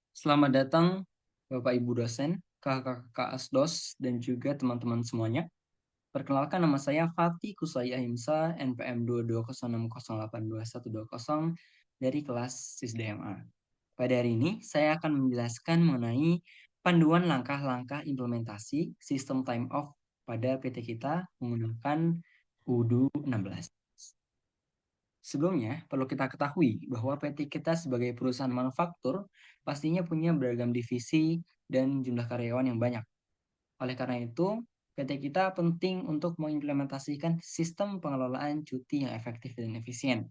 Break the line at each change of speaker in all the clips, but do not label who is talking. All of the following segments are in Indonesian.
Selamat datang Bapak Ibu dosen, kakak-kakak asdos, dan juga teman-teman semuanya. Perkenalkan, nama saya Fatih Kusai Ahimsa, NPM 22060822120 dari kelas SISDMA. Pada hari ini, saya akan menjelaskan mengenai panduan langkah-langkah implementasi sistem time off pada PT kita menggunakan UDU 16. Sebelumnya, perlu kita ketahui bahwa PT kita sebagai perusahaan manufaktur pastinya punya beragam divisi dan jumlah karyawan yang banyak. Oleh karena itu, PT kita penting untuk mengimplementasikan sistem pengelolaan cuti yang efektif dan efisien.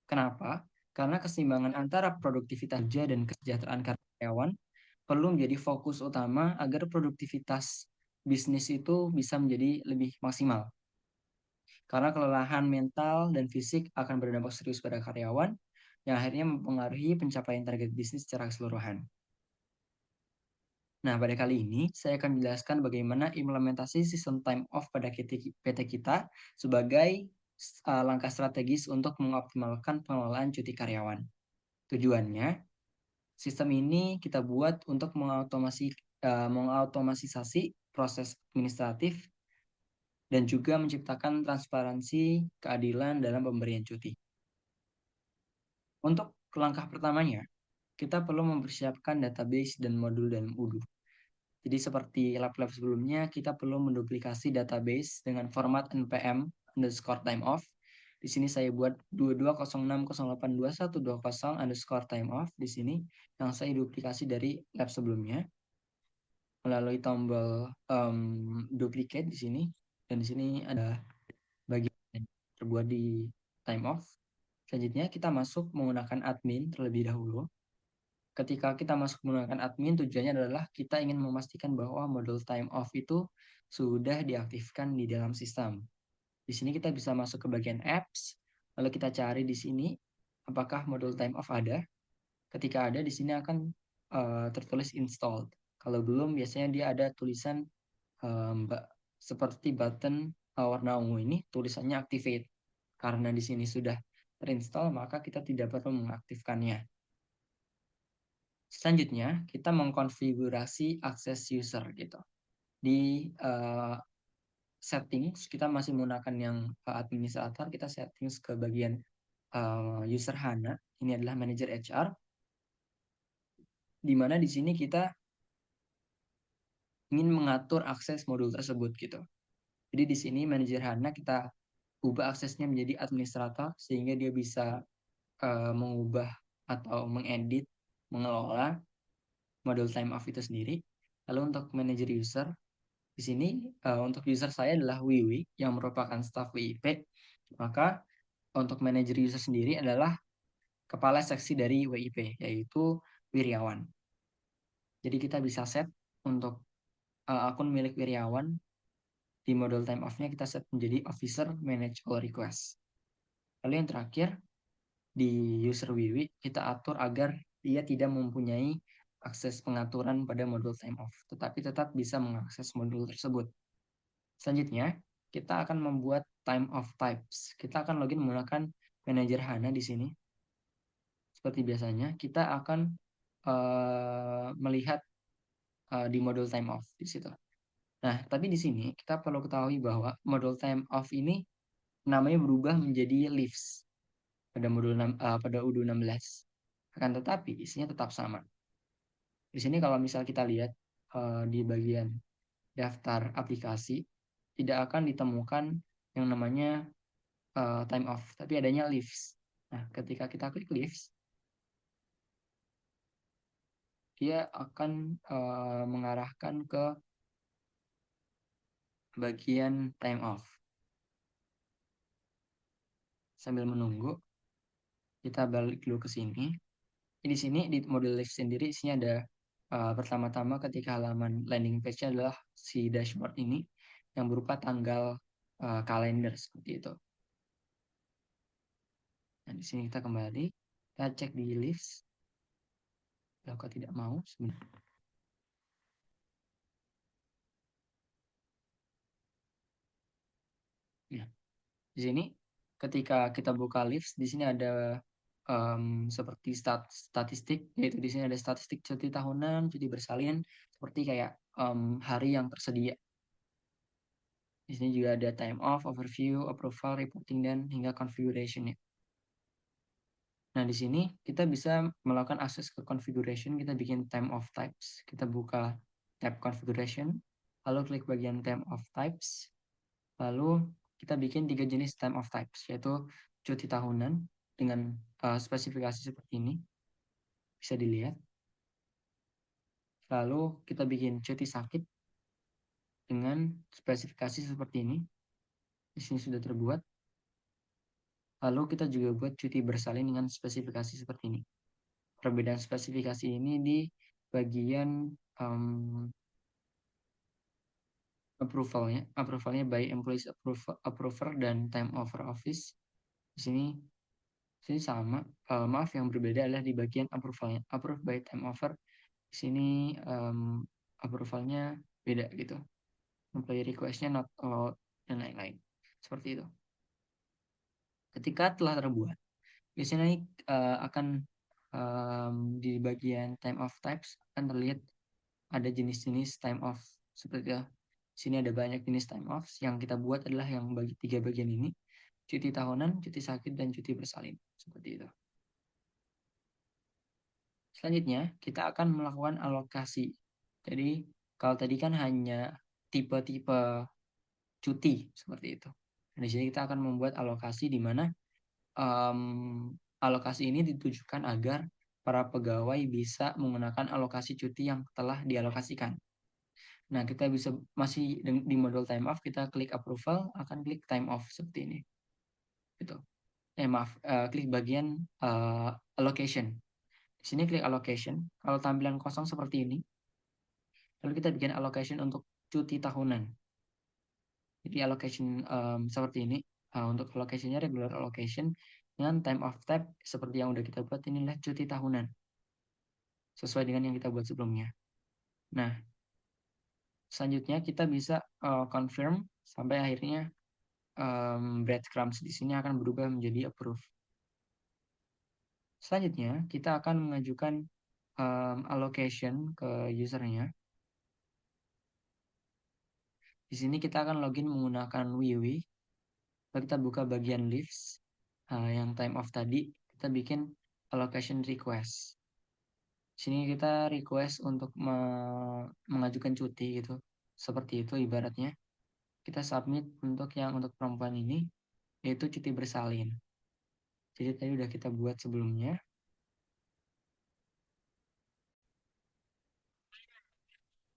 Kenapa? Karena keseimbangan antara produktivitas kerja dan kesejahteraan karyawan perlu menjadi fokus utama agar produktivitas bisnis itu bisa menjadi lebih maksimal. Karena kelelahan mental dan fisik akan berdampak serius pada karyawan, yang akhirnya mempengaruhi pencapaian target bisnis secara keseluruhan. Nah, pada kali ini saya akan menjelaskan bagaimana implementasi sistem time off pada PT kita sebagai langkah strategis untuk mengoptimalkan pengelolaan cuti karyawan. Tujuannya, sistem ini kita buat untuk mengautomatisasi proses administratif dan juga menciptakan transparansi keadilan dalam pemberian cuti. Untuk langkah pertamanya, kita perlu mempersiapkan database dan modul dalam UDU. Jadi seperti lab-lab sebelumnya, kita perlu menduplikasi database dengan format npm underscore time off. Di sini saya buat 2206082120 underscore time off di sini yang saya duplikasi dari lab sebelumnya melalui tombol duplicate di sini, dan di sini ada bagian yang terbuat di time off. Selanjutnya kita masuk menggunakan admin terlebih dahulu. Ketika kita masuk menggunakan admin, tujuannya adalah kita ingin memastikan bahwa modul time off itu sudah diaktifkan di dalam sistem. Di sini kita bisa masuk ke bagian apps, lalu kita cari di sini apakah modul time off ada. Ketika ada, di sini akan tertulis installed. Kalau belum, biasanya dia ada tulisan seperti button warna ungu ini, tulisannya activate. Karena di sini sudah terinstall, maka kita tidak perlu mengaktifkannya. Selanjutnya, kita mengkonfigurasi akses user gitu. Di settings, kita masih menggunakan yang administrator, kita settings ke bagian user HANA. Ini adalah manager HR, di mana di sini kita ingin mengatur akses modul tersebut gitu. Jadi di sini manager HANA kita ubah aksesnya menjadi administrator sehingga dia bisa mengubah atau mengedit, mengelola modul time off itu sendiri. Lalu untuk manager user, di sini untuk user saya adalah Wiwi yang merupakan staff WIP. Maka untuk manager user sendiri adalah kepala seksi dari WIP, yaitu Wiryawan. Jadi kita bisa set untuk akun milik Wiryawan di modul time off-nya kita set menjadi officer manage all request. Lalu yang terakhir di user Wiwi kita atur agar dia tidak mempunyai akses pengaturan pada modul time off, tetapi tetap bisa mengakses modul tersebut. Selanjutnya, kita akan membuat time off types. Kita akan login menggunakan manager HANA di sini. Seperti biasanya, kita akan melihat di modul time off di situ. Nah, tapi di sini kita perlu ketahui bahwa modul time off ini namanya berubah menjadi leaves pada pada UDU 16. Akan tetapi isinya tetap sama. Di sini kalau misal kita lihat di bagian daftar aplikasi, tidak akan ditemukan yang namanya time off, tapi adanya leaves. Nah, ketika kita klik leaves, dia akan mengarahkan ke bagian time off. Sambil menunggu, kita balik dulu ke sini. Di sini di model leaves sendiri isinya ada pertama-tama ketika halaman landing page-nya adalah si dashboard ini yang berupa tanggal kalender seperti itu. Nah, di sini kita kembali, kita cek di leaves. Kalau tidak mau, sebentar. Nah, di sini ketika kita buka leaves, di sini ada seperti statistik, yaitu di sini ada statistik cuti tahunan, cuti bersalin, seperti kayak hari yang tersedia. Di sini juga ada time off, overview, approval, reporting, dan hingga configuration ya. Nah, di sini kita bisa melakukan akses ke configuration, kita bikin time of types. Kita buka tab configuration, lalu klik bagian time of types, lalu kita bikin 3 jenis time of types, yaitu cuti tahunan dengan spesifikasi seperti ini, bisa dilihat. Lalu kita bikin cuti sakit dengan spesifikasi seperti ini, di sini sudah terbuat. Lalu kita juga buat cuti bersalin dengan spesifikasi seperti ini. Perbedaan spesifikasi ini di bagian approvalnya by employees approver dan time over office. Di sini sama. Maaf, yang berbeda adalah di bagian approvalnya, approved by time over. Di sini approvalnya beda gitu. Employee requestnya not allowed dan lain-lain. Seperti itu. Ketika telah terbuat, biasanya akan di bagian time of types akan terlihat ada jenis-jenis time off seperti itu. Sini ada banyak jenis time off. Yang kita buat adalah yang bagi 3 bagian ini: cuti tahunan, cuti sakit, dan cuti bersalin. Seperti itu. Selanjutnya, kita akan melakukan alokasi. Jadi, kalau tadi kan hanya tipe-tipe cuti seperti itu. Dan di sini kita akan membuat alokasi di mana alokasi ini ditujukan agar para pegawai bisa menggunakan alokasi cuti yang telah dialokasikan. Nah, kita bisa masih di modul time off, kita klik approval, akan klik time off seperti ini. Gitu. Maaf, klik bagian allocation. Di sini klik allocation. Kalau tampilan kosong seperti ini, lalu kita bikin allocation untuk cuti tahunan. Jadi allocation seperti ini. Untuk allocationnya regular allocation dengan time of type seperti yang udah kita buat, ini adalah cuti tahunan. Sesuai dengan yang kita buat sebelumnya. Nah, selanjutnya kita bisa confirm sampai akhirnya breadcrumbs di sini akan berubah menjadi approve. Selanjutnya, kita akan mengajukan allocation ke usernya. Di sini kita akan login menggunakan Wiwi. Lalu kita buka bagian leaves, yang time off tadi, kita bikin allocation request. Di sini kita request untuk mengajukan cuti gitu. Seperti itu ibaratnya. Kita submit untuk yang untuk perempuan ini, yaitu cuti bersalin. Jadi tadi udah kita buat sebelumnya.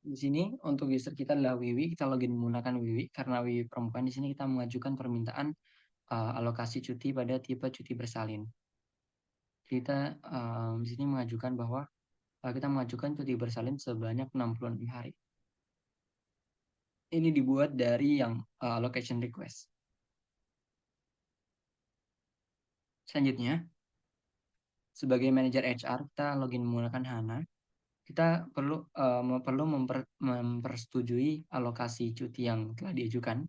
Di sini untuk user kita adalah Wiwi, kita login menggunakan Wiwi karena Wiwi perempuan. Di sini kita mengajukan permintaan alokasi cuti pada tipe cuti bersalin. Kita di sini mengajukan bahwa kita mengajukan cuti bersalin sebanyak 66 hari. Ini dibuat dari yang allocation request. Selanjutnya, sebagai manajer HR, kita login menggunakan Hana. Kita perlu mempersetujui alokasi cuti yang telah diajukan.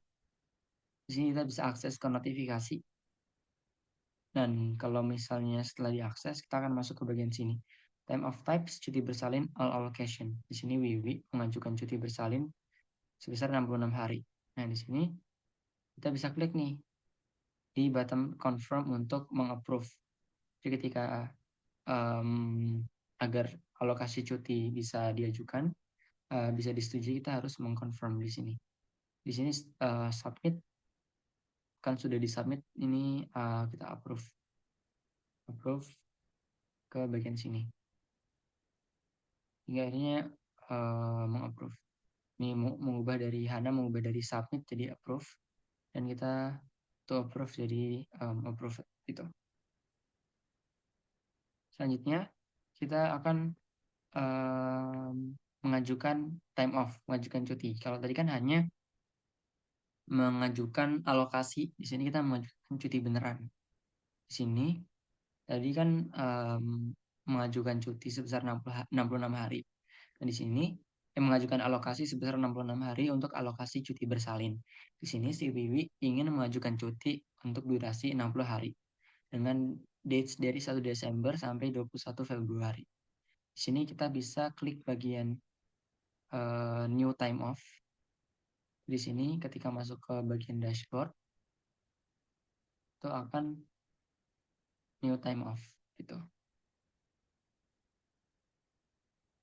Di sini kita bisa akses ke notifikasi. Dan kalau misalnya setelah diakses, kita akan masuk ke bagian sini. Time of types, cuti bersalin, all allocation. Di sini Wiwi mengajukan cuti bersalin sebesar 66 hari. Nah, di sini kita bisa klik nih di button confirm untuk mengapprove. Jadi ketika agar alokasi cuti bisa diajukan, bisa disetujui, kita harus mengconfirm di sini. Di sini submit, kan sudah disubmit, ini kita approve ke bagian sini. Hingga akhirnya mengapprove. Ini mengubah dari Hana, mengubah dari submit jadi approve, dan kita to approve jadi approve gitu. Selanjutnya kita akan mengajukan time off, mengajukan cuti. Kalau tadi kan hanya mengajukan alokasi, di sini kita mengajukan cuti beneran. Di sini tadi kan mengajukan cuti sebesar 66 hari. Dan di sini mengajukan alokasi sebesar 66 hari untuk alokasi cuti bersalin. Di sini si Wiwi ingin mengajukan cuti untuk durasi 60 hari dengan dates dari 1 Desember sampai 21 Februari. Di sini kita bisa klik bagian new time off. Di sini ketika masuk ke bagian dashboard itu akan new time off gitu.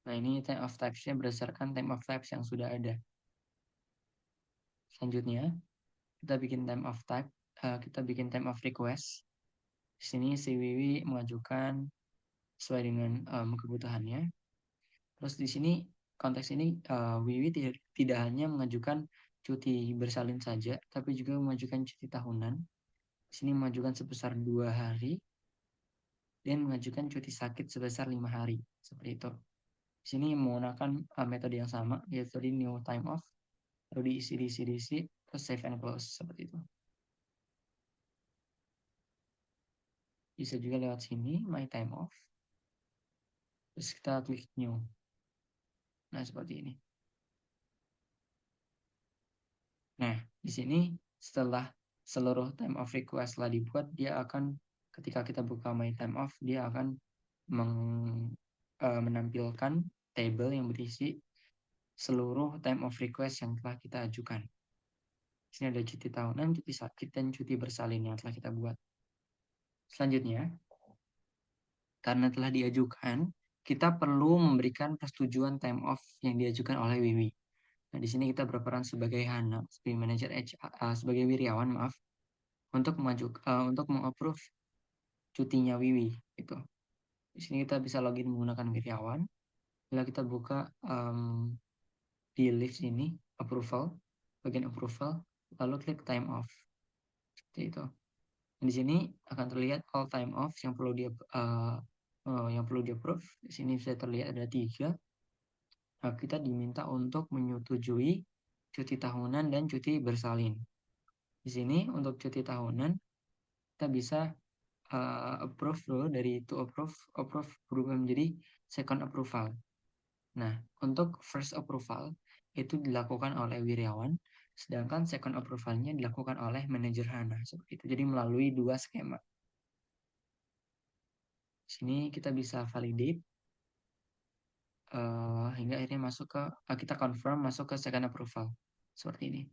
Nah, ini time of types-nya berdasarkan time of types yang sudah ada. Selanjutnya, kita bikin time of type, kita bikin time of request. Di sini si Wiwi mengajukan sesuai dengan kebutuhannya. Terus di sini konteks ini Wiwi tidak hanya mengajukan cuti bersalin saja, tapi juga mengajukan cuti tahunan. Di sini mengajukan sebesar 2 hari dan mengajukan cuti sakit sebesar 5 hari. Seperti itu. Di sini menggunakan metode yang sama, yaitu di new time off, lalu diisi, terus save and close seperti itu. Bisa juga lewat sini, my time off. Terus kita klik new. Nah, seperti ini. Nah, di sini setelah seluruh time off request telah dibuat, dia akan ketika kita buka my time off, dia akan menampilkan table yang berisi seluruh time off request yang telah kita ajukan. Di sini ada cuti tahunan, cuti sakit, dan cuti bersalin yang telah kita buat. Selanjutnya, karena telah diajukan, kita perlu memberikan persetujuan time off yang diajukan oleh Wiwi. Nah, di sini kita berperan sebagai Hana, sebagai manajer HR, sebagai wiryawan, maaf, untuk untuk mengapprove cutinya Wiwi gitu. Di sini kita bisa login menggunakan wiryawan. Bila kita buka di list ini approval, bagian approval, lalu klik time off. Seperti itu. Dan di sini akan terlihat all time off yang perlu di approve. Di sini bisa terlihat ada 3. Nah, kita diminta untuk menyetujui cuti tahunan dan cuti bersalin. Di sini untuk cuti tahunan kita bisa approve dulu, dari to approve berubah menjadi second approval. Nah, untuk first approval itu dilakukan oleh wiryawan, sedangkan second approvalnya dilakukan oleh manajer Hana seperti itu. Jadi melalui 2 skema. Sini kita bisa validate hingga akhirnya masuk ke kita confirm masuk ke second approval seperti ini.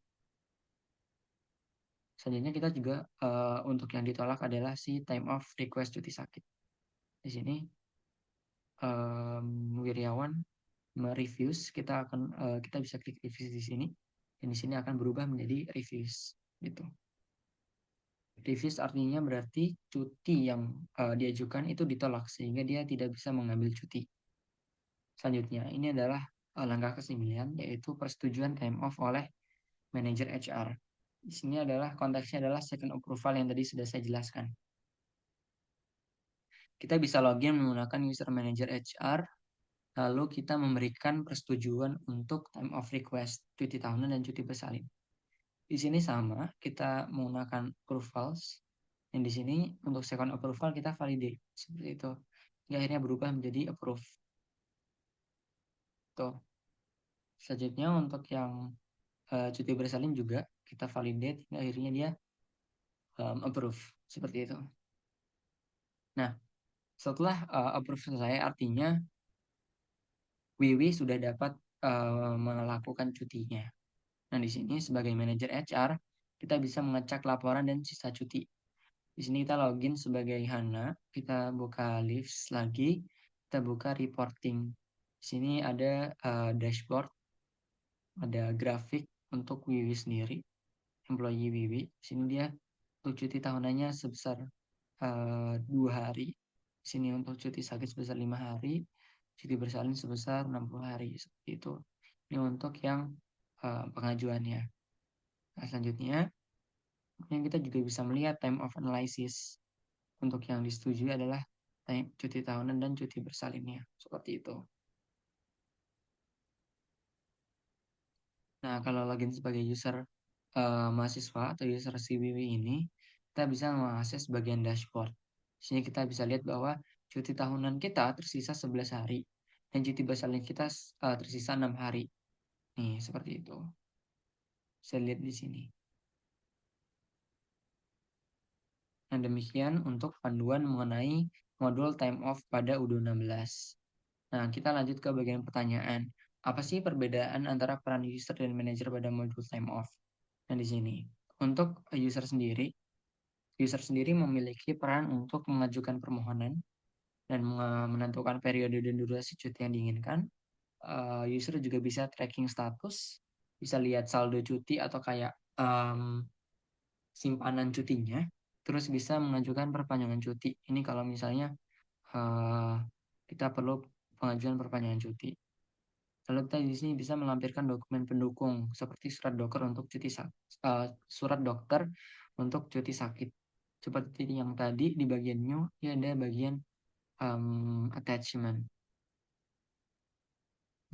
Selanjutnya kita juga untuk yang ditolak adalah si time off request cuti sakit. Di sini wiryawan mereviews, kita bisa klik reviews di sini, dan di sini akan berubah menjadi reviews gitu. Reviews artinya berarti cuti yang diajukan itu ditolak sehingga dia tidak bisa mengambil cuti. Selanjutnya ini adalah langkah ke-9, yaitu persetujuan time off oleh manajer HR. Di sini adalah konteksnya adalah second approval yang tadi sudah saya jelaskan. Kita bisa login menggunakan user manager HR, lalu kita memberikan persetujuan untuk time off request, cuti tahunan dan cuti bersalin. Di sini sama, kita menggunakan approvals, dan di sini untuk second approval kita validate seperti itu. Ini akhirnya berubah menjadi approve. Tuh. Selanjutnya untuk yang cuti bersalin juga kita validate, hingga akhirnya dia approve seperti itu. Nah, setelah approve selesai, artinya Wiwi sudah dapat melakukan cutinya. Nah, di sini sebagai manajer HR, kita bisa mengecek laporan dan sisa cuti. Di sini kita login sebagai Hana, kita buka Leaves lagi, kita buka reporting. Di sini ada dashboard, ada grafik untuk Wiwi sendiri, employee Wiwi. Di sini dia untuk cuti tahunannya sebesar 2 hari. Di sini untuk cuti sakit sebesar 5 hari, cuti bersalin sebesar 60 hari. Seperti itu. Ini untuk yang pengajuannya. Nah, selanjutnya, yang kita juga bisa melihat time of analysis. Untuk yang disetujui adalah cuti tahunan dan cuti bersalinnya. Seperti itu. Nah, kalau login sebagai user mahasiswa atau user CWW ini, kita bisa mengakses bagian dashboard. Di sini kita bisa lihat bahwa cuti tahunan kita tersisa 11 hari dan cuti bersalin kita tersisa 6 hari. Nih, seperti itu. Saya lihat di sini. Nah, demikian untuk panduan mengenai modul time off pada U16. Nah, kita lanjut ke bagian pertanyaan. Apa sih perbedaan antara peran user dan manajer pada modul time off? Nah, di sini untuk user sendiri memiliki peran untuk mengajukan permohonan dan menentukan periode dan durasi cuti yang diinginkan. User juga bisa tracking status, bisa lihat saldo cuti atau kayak simpanan cutinya, terus bisa mengajukan perpanjangan cuti. Ini kalau misalnya uh, kita perlu pengajuan perpanjangan cuti. Lalu kita di sini bisa melampirkan dokumen pendukung seperti surat dokter untuk cuti sakit. Seperti yang tadi di bagian new, ya ada bagian attachment.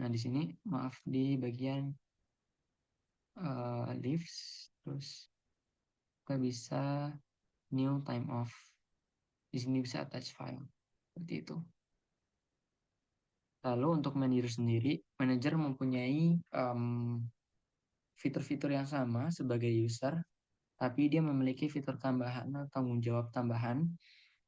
Nah, di sini maaf di bagian leaves, terus kita bisa new time off. Di sini bisa attach file. Seperti itu. Lalu untuk manajer sendiri, manajer mempunyai fitur-fitur yang sama sebagai user, tapi dia memiliki fitur tambahan atau tanggung jawab tambahan,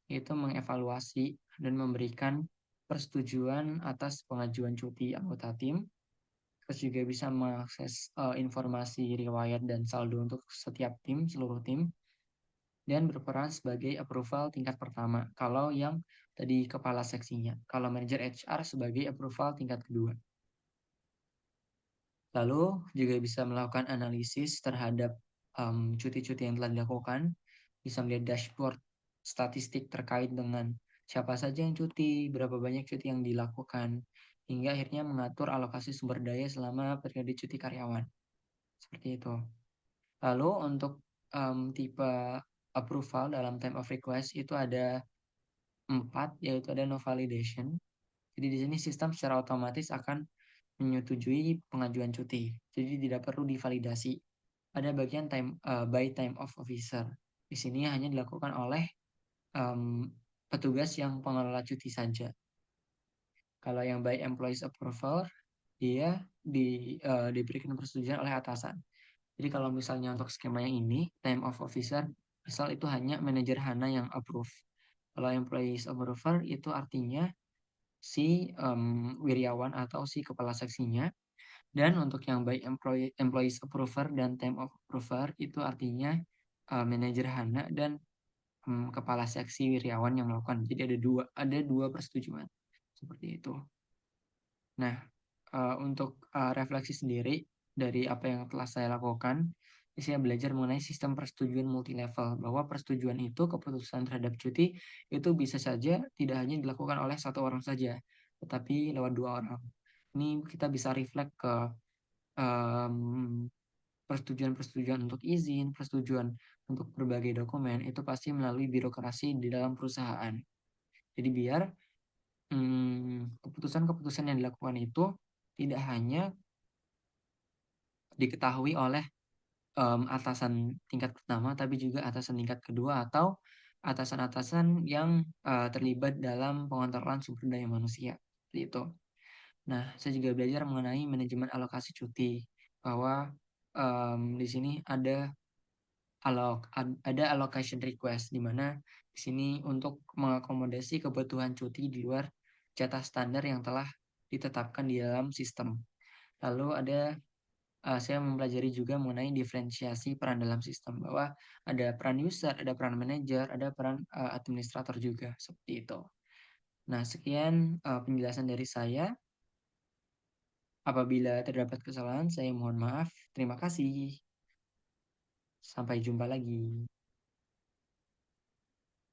yaitu mengevaluasi dan memberikan persetujuan atas pengajuan cuti anggota tim, terus juga bisa mengakses informasi riwayat dan saldo untuk setiap tim, seluruh tim, dan berperan sebagai approval tingkat pertama kalau yang tadi kepala seksinya. Kalau manajer HR sebagai approval tingkat kedua. Lalu juga bisa melakukan analisis terhadap cuti-cuti yang telah dilakukan, bisa melihat dashboard statistik terkait dengan siapa saja yang cuti, berapa banyak cuti yang dilakukan, hingga akhirnya mengatur alokasi sumber daya selama periode cuti karyawan. Seperti itu. Lalu untuk tipe approval dalam time of request itu ada 4, yaitu ada no validation. Jadi di sini sistem secara otomatis akan menyetujui pengajuan cuti. Jadi tidak perlu divalidasi. Ada bagian by time of officer. Di sini hanya dilakukan oleh petugas yang pengelola cuti saja. Kalau yang by employees approval, dia diberikan persetujuan oleh atasan. Jadi kalau misalnya untuk skema yang ini, time of officer, misal itu hanya manajer HANA yang approve. Kalau employees approval itu artinya si wiryawan atau si kepala seksinya. Dan untuk yang by employees approver dan time of approver itu artinya manajer HANA dan kepala seksi wiryawan yang melakukan. Jadi ada dua persetujuan seperti itu. Nah, untuk refleksi sendiri dari apa yang telah saya lakukan, saya belajar mengenai sistem persetujuan multilevel, bahwa persetujuan itu, keputusan terhadap cuti, itu bisa saja tidak hanya dilakukan oleh satu orang saja, tetapi lewat dua orang. Ini kita bisa reflect ke persetujuan-persetujuan untuk izin, persetujuan untuk berbagai dokumen, itu pasti melalui birokrasi di dalam perusahaan. Jadi biar keputusan-keputusan yang dilakukan itu tidak hanya diketahui oleh atasan tingkat pertama, tapi juga atasan tingkat kedua atau atasan-atasan yang terlibat dalam pengontrolan sumber daya manusia. Seperti itu. Nah, saya juga belajar mengenai manajemen alokasi cuti, bahwa di sini ada allocation request, di mana di sini untuk mengakomodasi kebutuhan cuti di luar jatah standar yang telah ditetapkan di dalam sistem. Lalu saya mempelajari juga mengenai diferensiasi peran dalam sistem, bahwa ada peran user, ada peran manajer, ada peran administrator juga, seperti itu. Nah, sekian penjelasan dari saya. Apabila terdapat kesalahan, saya mohon maaf. Terima kasih. Sampai jumpa lagi.